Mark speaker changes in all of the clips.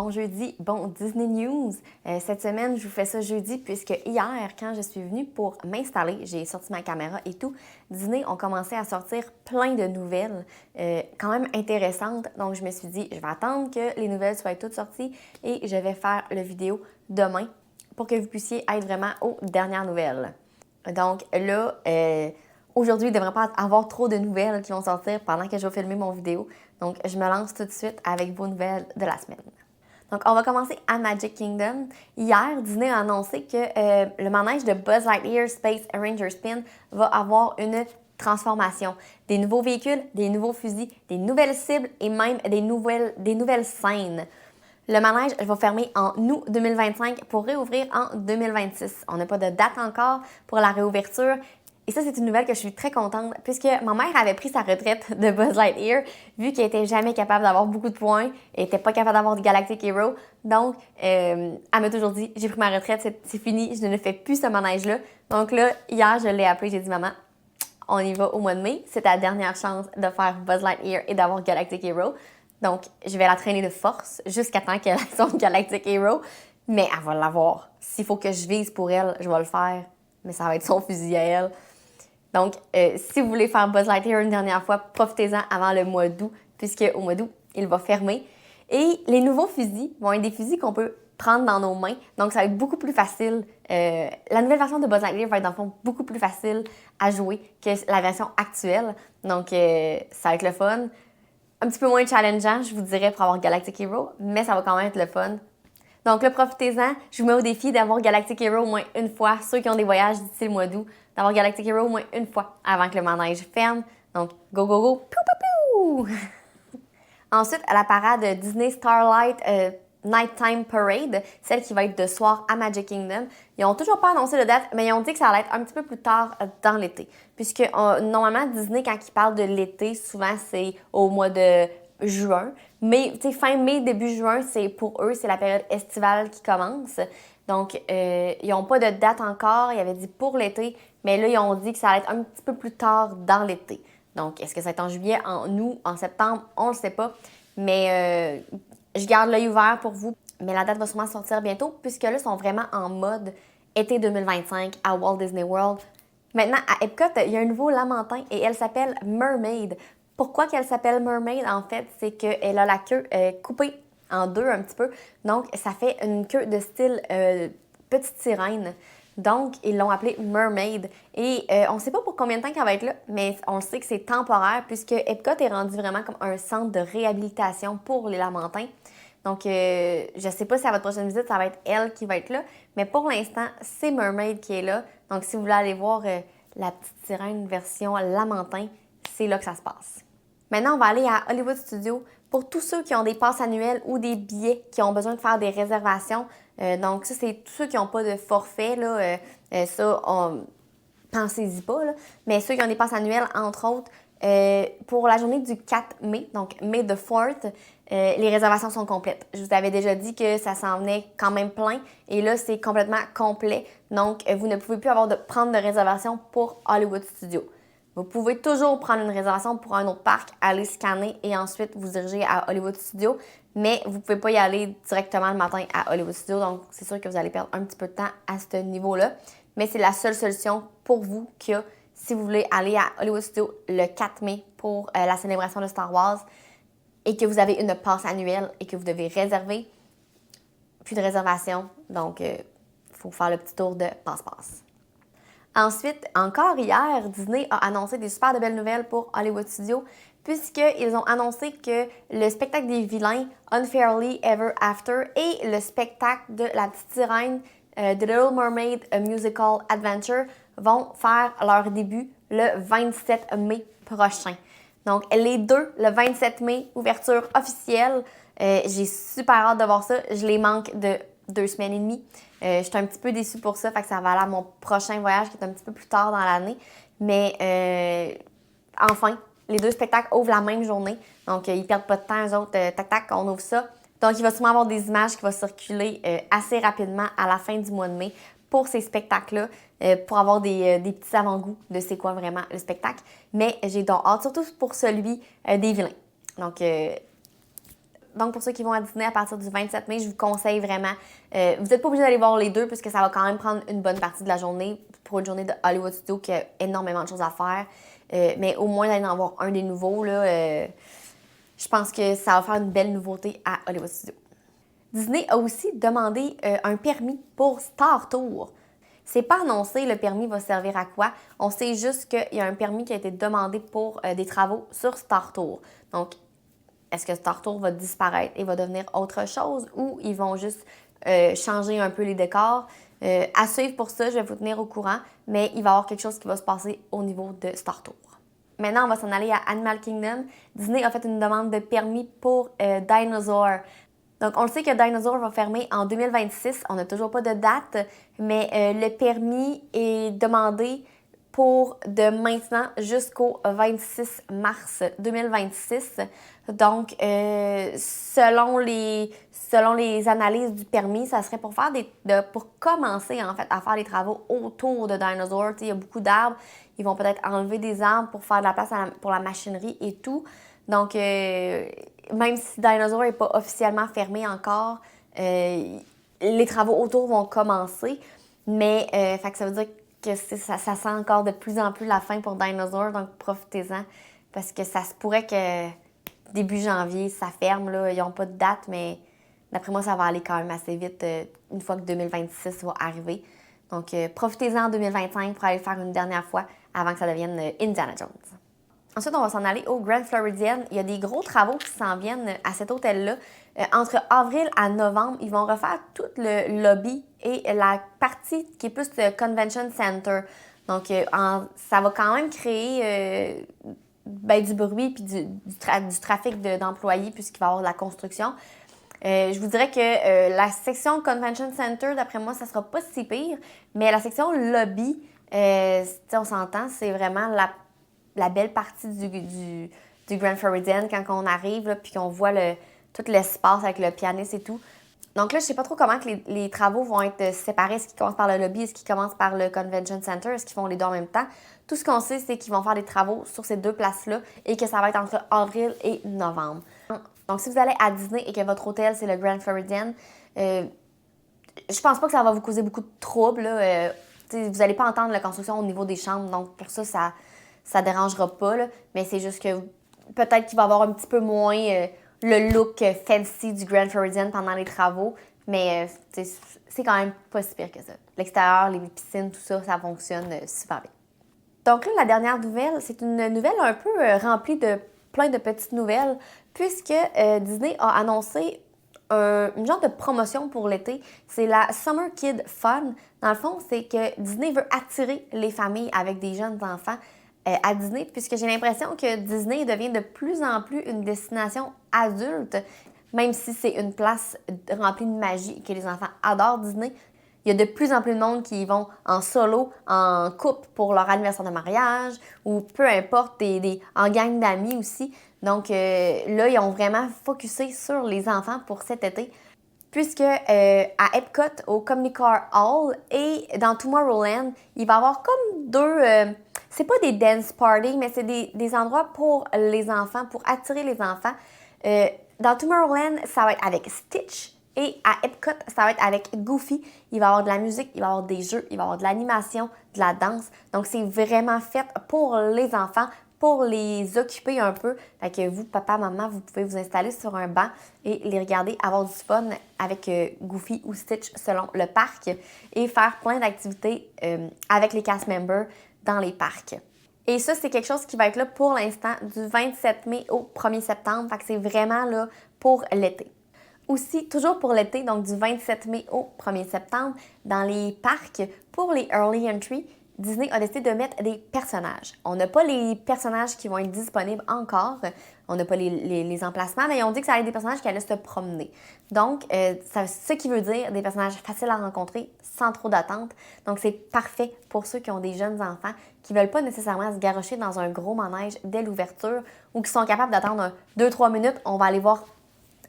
Speaker 1: Bon jeudi, bon Disney News. Cette semaine, je vous fais ça jeudi puisque hier, quand je suis venue pour m'installer, j'ai sorti ma caméra et tout, Disney ont commencé à sortir plein de nouvelles quand même intéressantes. Donc, je me suis dit, je vais attendre que les nouvelles soient toutes sorties et je vais faire la vidéo demain pour que vous puissiez être vraiment aux dernières nouvelles. Donc là, aujourd'hui, il ne devrait pas avoir trop de nouvelles qui vont sortir pendant que je vais filmer mon vidéo. Donc, je me lance tout de suite avec vos nouvelles de la semaine. Donc, on va commencer à Magic Kingdom. Hier, Disney a annoncé que le manège de Buzz Lightyear Space Ranger Spin va avoir une transformation. Des nouveaux véhicules, des nouveaux fusils, des nouvelles cibles et même des nouvelles scènes. Le manège va fermer en août 2025 pour réouvrir en 2026. On n'a pas de date encore pour la réouverture. Et ça, c'est une nouvelle que je suis très contente puisque ma mère avait pris sa retraite de Buzz Lightyear vu qu'elle n'était jamais capable d'avoir beaucoup de points, elle n'était pas capable d'avoir de Galactic Hero. Donc, elle m'a toujours dit, j'ai pris ma retraite, c'est fini, je ne fais plus ce manège-là. Donc là, hier, je l'ai appelé, j'ai dit, maman, on y va au mois de mai. C'est ta dernière chance de faire Buzz Lightyear et d'avoir Galactic Hero. Donc, je vais la traîner de force jusqu'à temps qu'elle ait son Galactic Hero. Mais elle va l'avoir. S'il faut que je vise pour elle, je vais le faire. Mais ça va être son fusil à elle. Donc, si vous voulez faire Buzz Lightyear une dernière fois, profitez-en avant le mois d'août, puisque au mois d'août, il va fermer. Et les nouveaux fusils vont être des fusils qu'on peut prendre dans nos mains. Donc, ça va être beaucoup plus facile. La nouvelle version de Buzz Lightyear va être, dans le fond, beaucoup plus facile à jouer que la version actuelle. Donc, ça va être le fun. Un petit peu moins challengeant, je vous dirais, pour avoir Galactic Hero, mais ça va quand même être le fun. Donc là, profitez-en. Je vous mets au défi d'avoir Galactic Hero au moins une fois. Ceux qui ont des voyages d'ici le mois d'août, d'avoir Galactic Hero au moins une fois avant que le manège ferme. Donc, go, go, go! Piou, piou, piou! Ensuite, à la parade Disney Starlight Nighttime Parade, celle qui va être de soir à Magic Kingdom. Ils n'ont toujours pas annoncé de date, mais ils ont dit que ça allait être un petit peu plus tard dans l'été. Puisque normalement, Disney, quand ils parlent de l'été, souvent c'est au mois de juin. Mais fin mai, début juin, c'est pour eux, c'est la période estivale qui commence. Donc, ils n'ont pas de date encore. Ils avaient dit pour l'été, mais là, ils ont dit que ça allait être un petit peu plus tard dans l'été. Donc, est-ce que ça va être en juillet, en août, en septembre? On ne le sait pas. Mais je garde l'œil ouvert pour vous. Mais la date va sûrement sortir bientôt, puisque là, ils sont vraiment en mode été 2025 à Walt Disney World. Maintenant, à Epcot, il y a un nouveau lamentin et elle s'appelle Mermaid. Pourquoi qu'elle s'appelle Mermaid? En fait, c'est qu'elle a la queue coupée en deux un petit peu. Donc, ça fait une queue de style petite sirène. Donc, ils l'ont appelée Mermaid. Et on ne sait pas pour combien de temps qu'elle va être là, mais on sait que c'est temporaire puisque Epcot est rendu vraiment comme un centre de réhabilitation pour les lamentins. Donc, je ne sais pas si à votre prochaine visite, ça va être elle qui va être là. Mais pour l'instant, c'est Mermaid qui est là. Donc, si vous voulez aller voir la petite sirène version lamentin, c'est là que ça se passe. Maintenant, on va aller à Hollywood Studios. Pour tous ceux qui ont des passes annuelles ou des billets qui ont besoin de faire des réservations, donc ça, c'est tous ceux qui n'ont pas de forfait, là, pensez-y pas, là. Mais ceux qui ont des passes annuelles, entre autres, pour la journée du 4 mai, donc May the 4th, les réservations sont complètes. Je vous avais déjà dit que ça s'en venait quand même plein et là, c'est complètement complet. Donc, vous ne pouvez plus prendre de réservation pour Hollywood Studios. Vous pouvez toujours prendre une réservation pour un autre parc, aller scanner et ensuite vous diriger à Hollywood Studios, mais vous ne pouvez pas y aller directement le matin à Hollywood Studios, donc c'est sûr que vous allez perdre un petit peu de temps à ce niveau-là. Mais c'est la seule solution pour vous qu'il y a si vous voulez aller à Hollywood Studios le 4 mai pour la célébration de Star Wars et que vous avez une passe annuelle et que vous devez réserver. Plus de réservation, donc il faut faire le petit tour de passe-passe. Ensuite, encore hier, Disney a annoncé des super de belles nouvelles pour Hollywood Studios puisqu'ils ont annoncé que le spectacle des vilains Unfairly Ever After et le spectacle de la petite sirène The Little Mermaid A Musical Adventure vont faire leur début le 27 mai prochain. Donc, les deux, le 27 mai, ouverture officielle. J'ai super hâte de voir ça. Je les manque de 2 semaines et demie. Je suis un petit peu déçue pour ça, fait que ça va aller à mon prochain voyage qui est un petit peu plus tard dans l'année. Mais enfin, les deux spectacles ouvrent la même journée. Donc, ils ne perdent pas de temps, eux autres. Tac, on ouvre ça. Donc, il va sûrement avoir des images qui vont circuler assez rapidement à la fin du mois de mai pour ces spectacles-là, pour avoir des petits avant-goûts de c'est quoi vraiment le spectacle. Mais j'ai donc hâte, surtout pour celui des vilains. Donc, Donc, pour ceux qui vont à Disney à partir du 27 mai, je vous conseille vraiment. Vous n'êtes pas obligé d'aller voir les deux puisque ça va quand même prendre une bonne partie de la journée pour une journée de Hollywood Studios qui a énormément de choses à faire. Mais au moins d'aller en voir un des nouveaux, là, je pense que ça va faire une belle nouveauté à Hollywood Studios. Disney a aussi demandé un permis pour Star Tours. C'est pas annoncé le permis va servir à quoi. On sait juste qu'il y a un permis qui a été demandé pour des travaux sur Star Tours. Donc, est-ce que Star Tours va disparaître et va devenir autre chose ou ils vont juste changer un peu les décors? À suivre pour ça, je vais vous tenir au courant, mais il va y avoir quelque chose qui va se passer au niveau de Star Tours. Maintenant, on va s'en aller à Animal Kingdom. Disney a fait une demande de permis pour Dinosaur. Donc, on le sait que Dinosaur va fermer en 2026. On n'a toujours pas de date, mais le permis est demandé pour de maintenant jusqu'au 26 mars 2026. Donc, selon les analyses du permis, ça serait pour faire pour commencer en fait à faire des travaux autour de Dinosaur. Il y a beaucoup d'arbres. Ils vont peut-être enlever des arbres pour faire de la place pour la machinerie et tout. Donc, même si Dinosaur n'est pas officiellement fermé encore, les travaux autour vont commencer. Mais fait que ça veut dire que ça sent encore de plus en plus la fin pour Dinosaur. Donc, profitez-en. Parce que ça se pourrait que début janvier, ça ferme. Là. Ils n'ont pas de date, mais d'après moi, ça va aller quand même assez vite une fois que 2026 va arriver. Donc, profitez-en en 2025 pour aller le faire une dernière fois avant que ça devienne Indiana Jones. Ensuite, on va s'en aller au Grand Floridian. Il y a des gros travaux qui s'en viennent à cet hôtel-là. Entre avril à novembre, ils vont refaire tout le lobby et la partie qui est plus le Convention Center. Donc, ça va quand même créer du bruit et du trafic d'employés puisqu'il va y avoir de la construction. Je vous dirais que la section Convention Center, d'après moi, ça sera pas si pire, mais la section lobby, on s'entend, c'est vraiment la belle partie du Grand Floridian quand on arrive là, puis qu'on voit tout l'espace avec le pianiste et tout. Donc là, je sais pas trop comment que les travaux vont être séparés. Est-ce qu'ils commencent par le lobby? Est-ce qu'ils commencent par le Convention Center? Est-ce qu'ils font les deux en même temps? Tout ce qu'on sait, c'est qu'ils vont faire des travaux sur ces deux places-là et que ça va être entre avril et novembre. Donc, si vous allez à Disney et que votre hôtel, c'est le Grand Floridian, je pense pas que ça va vous causer beaucoup de troubles. Là. Vous n'allez pas entendre la construction au niveau des chambres. Donc, pour ça ne dérangera pas. Là. Mais c'est juste que peut-être qu'il va y avoir un petit peu moins le look fancy du Grand Floridian pendant les travaux. Mais c'est quand même pas si pire que ça. L'extérieur, les piscines, tout ça, ça fonctionne super bien. Donc là, la dernière nouvelle, c'est une nouvelle un peu remplie de plein de petites nouvelles, puisque Disney a annoncé une genre de promotion pour l'été. C'est la Summer Kid Fun. Dans le fond, c'est que Disney veut attirer les familles avec des jeunes enfants à Disney, puisque j'ai l'impression que Disney devient de plus en plus une destination adulte, même si c'est une place remplie de magie et que les enfants adorent Disney. Il y a de plus en plus de monde qui y vont en solo, en couple pour leur anniversaire de mariage ou peu importe, en gang d'amis aussi. Donc là, ils ont vraiment focusé sur les enfants pour cet été. Puisque à Epcot, au Communicar Hall et dans Tomorrowland, il va y avoir comme deux... c'est pas des dance parties, mais c'est des endroits pour les enfants, pour attirer les enfants. Dans Tomorrowland, ça va être avec Stitch. Et à Epcot, ça va être avec Goofy. Il va y avoir de la musique, il va y avoir des jeux, il va y avoir de l'animation, de la danse. Donc, c'est vraiment fait pour les enfants, pour les occuper un peu. Fait que vous, papa, maman, vous pouvez vous installer sur un banc et les regarder, avoir du fun avec Goofy ou Stitch selon le parc et faire plein d'activités avec les cast members dans les parcs. Et ça, c'est quelque chose qui va être là pour l'instant du 27 mai au 1er septembre. Fait que c'est vraiment là pour l'été. Aussi, toujours pour l'été, donc du 27 mai au 1er septembre, dans les parcs, pour les Early Entry, Disney a décidé de mettre des personnages. On n'a pas les personnages qui vont être disponibles encore, on n'a pas les emplacements, mais ils ont dit que ça allait être des personnages qui allaient se promener. Donc, ce qui veut dire des personnages faciles à rencontrer, sans trop d'attente. Donc, c'est parfait pour ceux qui ont des jeunes enfants qui ne veulent pas nécessairement se garrocher dans un gros manège dès l'ouverture ou qui sont capables d'attendre 2-3 minutes. On va aller voir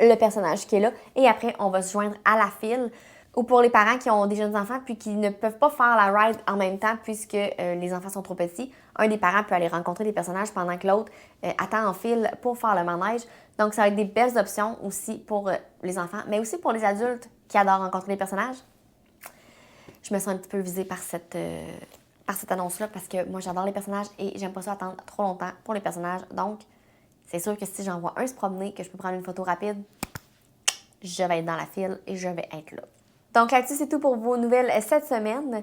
Speaker 1: le personnage qui est là et après, on va se joindre à la file. Ou pour les parents qui ont des jeunes enfants puis qui ne peuvent pas faire la ride en même temps puisque les enfants sont trop petits, un des parents peut aller rencontrer des personnages pendant que l'autre attend en file pour faire le manège. Donc, ça va être des belles options aussi pour les enfants, mais aussi pour les adultes qui adorent rencontrer les personnages. Je me sens un petit peu visée par cette annonce-là parce que moi, j'adore les personnages et j'aime pas ça attendre trop longtemps pour les personnages. Donc, c'est sûr que si j'en vois un se promener, que je peux prendre une photo rapide, je vais être dans la file et je vais être là. Donc là-dessus, c'est tout pour vos nouvelles cette semaine.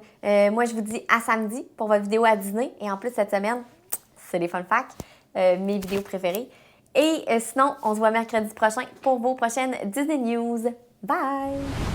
Speaker 1: Moi, je vous dis à samedi pour votre vidéo à Disney. Et en plus, cette semaine, c'est les fun facts, mes vidéos préférées. Et sinon, on se voit mercredi prochain pour vos prochaines Disney News. Bye!